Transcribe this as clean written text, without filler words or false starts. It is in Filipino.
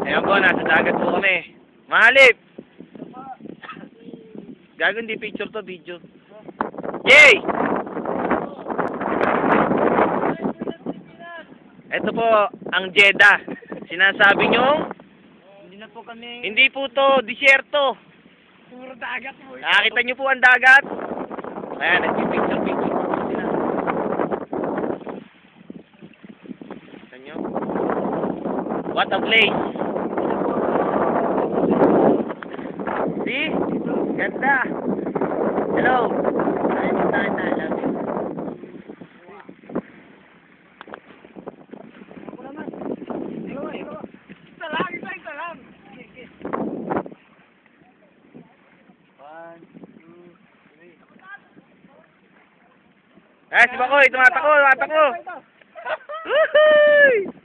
Ayan po, nasa dagat po kami. Mahalip! Gago, hindi picture to, video. Yay! Ito po, ang Jeddah. Sinasabi nyo? Hindi na po kami... Hindi po to, disyerto. Puro dagat po. Nakakita nyo po ang dagat? Ayan, nagpipicture-picture po sila. Kita nyo? What a place! See? Ganda! Hello! Ayun yung tayo. Si Bakoy, tumatakbo! Woohoo!